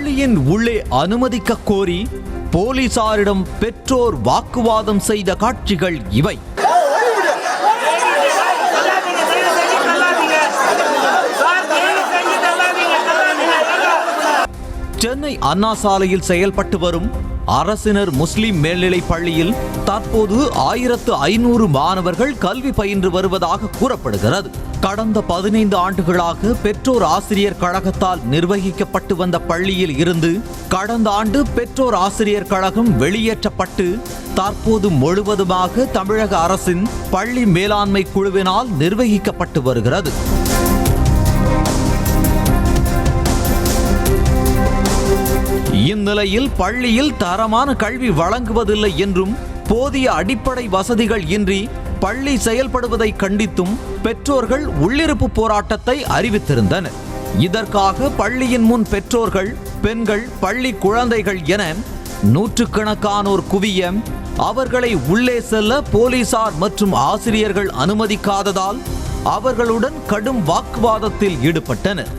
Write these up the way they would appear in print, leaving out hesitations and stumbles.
பள்ளியின் உள்ளே அனுமதிக்க கோரி போலீசாரிடம் பெற்றோர் வாக்குவாதம் செய்த காட்சிகள் இவை. சென்னை அண்ணா சாலையில் செயல்பட்டு வரும் அரசினர் முஸ்லிம் மேல்நிலைப் பள்ளியில் தற்போது 1500 மாணவர்கள் கல்வி பயின்று வருவதாக கூறப்படுகிறது. கடந்த 15 ஆண்டுகளாக பெற்றோர் ஆசிரியர் கழகத்தால் நிர்வகிக்கப்பட்டு வந்த பள்ளியில் இருந்து கடந்த ஆண்டு பெற்றோர் ஆசிரியர் கழகம் வெளியேற்றப்பட்டு தற்போது முழுவதுமாக தமிழக அரசின் பள்ளி மேலாண்மை குழுவினால் நிர்வகிக்கப்பட்டு வருகிறது. இந்நிலையில் பள்ளியில் தரமான கல்வி வழங்குவதில்லை என்றும் போதிய அடிப்படை வசதிகள் இன்றி பள்ளி செயல்படுவதை கண்டித்தும் பெற்றோர்கள் உள்ளிருப்பு போராட்டத்தை அறிவித்திருந்தனர். இதற்காக பள்ளியின் முன் பெற்றோர்கள், பெண்கள், பள்ளி குழந்தைகள் என நூற்றுக்கணக்கானோர் குவிய அவர்களை உள்ளே செல்ல போலீசார் மற்றும் ஆசிரியர்கள் அனுமதிக்காததால் அவர்களுடன் கடும் வாக்குவாதத்தில் ஈடுபட்டனர்.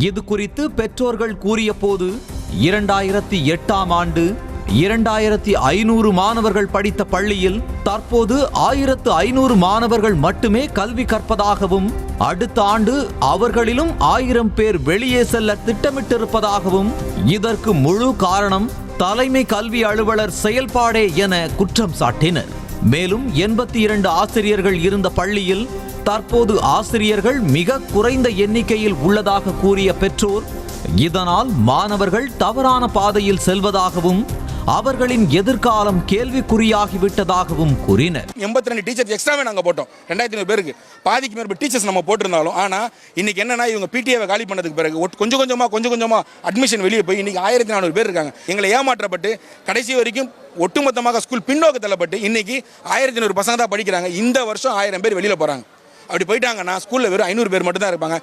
இது குறித்து பெற்றோர்கள் கூறிய போது 2008ஆம் ஆண்டு 2500 மாணவர்கள் படித்த பள்ளியில் தற்போது 1500 மாணவர்கள் மட்டுமே கல்வி கற்பதாகவும் அடுத்த ஆண்டு அவர்களிலும் 1000 பேர் வெளியே செல்ல திட்டமிட்டிருப்பதாகவும் இதற்கு முழு காரணம் தலைமை கல்வி அலுவலர் செயல்பாடே என குற்றம் சாட்டினர். மேலும் 82 ஆசிரியர்கள் இருந்த பள்ளியில் தற்போது ஆசிரியர்கள் மிக குறைந்த எண்ணிக்கையில் உள்ளதாக கூறிய பெற்றோர் இதனால் மாணவர்கள் தவறான பாதையில் செல்வதாகவும் அவர்களின் எதிர்காலம் கேள்விக்குறியாகிவிட்டதாகவும் கூறினர். 82 டீச்சர்ஸ் எக்ஸ்ட்ராவே நாங்கள் போட்டோம். 2500 பேருக்கு பாதிக்கு மேற்பட்ட டீச்சர்ஸ் நம்ம போட்டிருந்தாலும் ஆனால் இன்னைக்கு என்னன்னா இவங்க பிடிஏவை காலி பண்ணதுக்கு பிறகு கொஞ்சம் கொஞ்சமாக அட்மிஷன் வெளியே போய் இன்னைக்கு 1400 பேர் இருக்காங்க. எங்களை ஏமாற்றப்பட்டு கடைசி வரைக்கும் ஒட்டுமொத்தமாக ஸ்கூல் பின்னோக்கு தள்ளப்பட்டு இன்னைக்கு 1500 பசங்க தான் படிக்கிறாங்க. இந்த வருஷம் 1000 பேர் வெளியில் போகிறாங்க. அப்படி போயிட்டாங்கன்னா ஸ்கூலில் வெறும் 500 பேர் மட்டும் தான் இருப்பாங்க.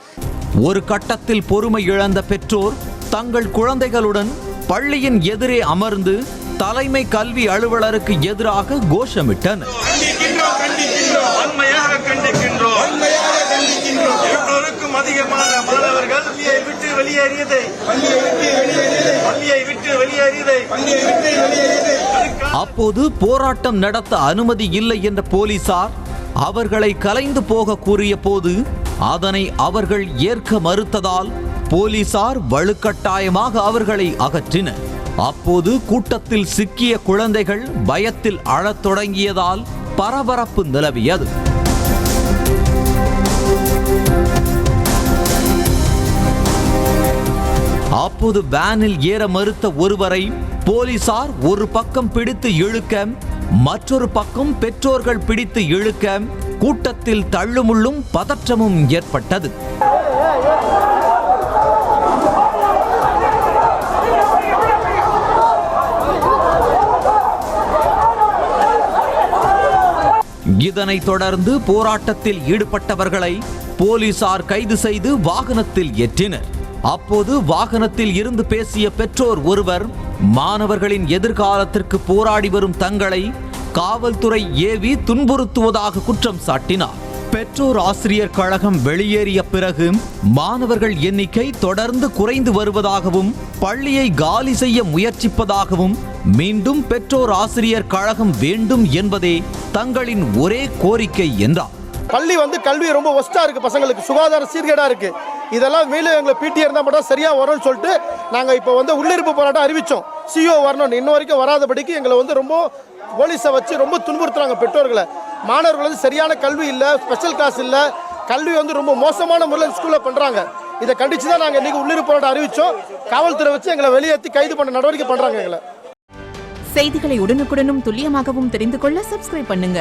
ஒரு கட்டத்தில் பொறுமை இழந்த பெற்றோர் தங்கள் குழந்தைகளுடன் பள்ளியின் எதிரே அமர்ந்து தலைமை கல்வி அலுவலருக்கு எதிராக கோஷமிட்டனர். அப்போது போராட்டம் நடத்த அனுமதி இல்லை என்ற போலீசார் அவர்களை கலைந்து போக கூறிய போது அதனை அவர்கள் ஏற்க மறுத்ததால் போலீசார் வலுக்கட்டாயமாக அவர்களை அகற்றினர். அப்போது கூட்டத்தில் சிக்கிய குழந்தைகள் பயத்தில் அழத் தொடங்கியதால் பரபரப்பு நிலவியது. அப்போது வேனில் ஏற மறுத்த ஒருவரை போலீசார் ஒரு பக்கம் பிடித்து இழுக்க மற்றொரு பக்கம் பெற்றோர்கள் பிடித்து இழுக்க கூட்டத்தில் தள்ளுமுள்ளும் பதற்றமும் ஏற்பட்டது. இதனைத் தொடர்ந்து போராட்டத்தில் ஈடுபட்டவர்களை போலீசார் கைது செய்து வாகனத்தில் ஏற்றினர். அப்போது வாகனத்தில் இருந்து பேசிய பெற்றோர் ஒருவர் மாணவர்களின் எதிர்காலத்திற்கு போராடி வரும் தங்களை காவல்துறை ஏவி துன்புறுத்துவதாக குற்றம் சாட்டினார். பெற்றோர் ஆசிரியர் கழகம் வெளியேறிய பிறகு மாணவர்கள் எண்ணிக்கை தொடர்ந்து குறைந்து வருவதாகவும் பள்ளியை காலி செய்ய முயற்சிப்பதாகவும் மீண்டும் பெற்றோர் ஆசிரியர் கழகம் வேண்டும் என்பதே தங்களின் ஒரே கோரிக்கை என்றார். பள்ளி கல்வி ரொம்ப ஒஸ்டா இருக்கு, பசங்களுக்கு சுகாதார சீர்கேடா இருக்கு. இதெல்லாம் மேலும் எங்களை பிடி இருந்தா மட்டும் சரியா வரும்னு சொல்லிட்டு நாங்க இப்ப உள்ளிருப்பு போராட்டம் அறிவிச்சோம். சிஓ வரணும், இன்ன வரைக்கும் வராதபடிக்கு எங்களை ரொம்ப போலீஸை வச்சு ரொம்ப துன்புறுத்துறாங்க பெற்றோர்களை. மாணவர்கள் சரியான கல்வி இல்லை, ஸ்பெஷல் கிளாஸ் இல்லை, கல்வி ரொம்ப மோசமான முறையில் ஸ்கூலில் பண்ணுறாங்க. இதை கண்டித்து தான் நாங்கள் இன்றைக்கி உள்ளிருப்பு போராட்டம் அறிவித்தோம். காவல்துறை வச்சு எங்களை வெளியேற்றி கைது பண்ண நடவடிக்கை பண்ணுறாங்க எங்களை. செய்திகளை உடனுக்குடனும் துல்லியமாகவும் தெரிந்து கொள்ள சப்ஸ்கிரைப் பண்ணுங்க.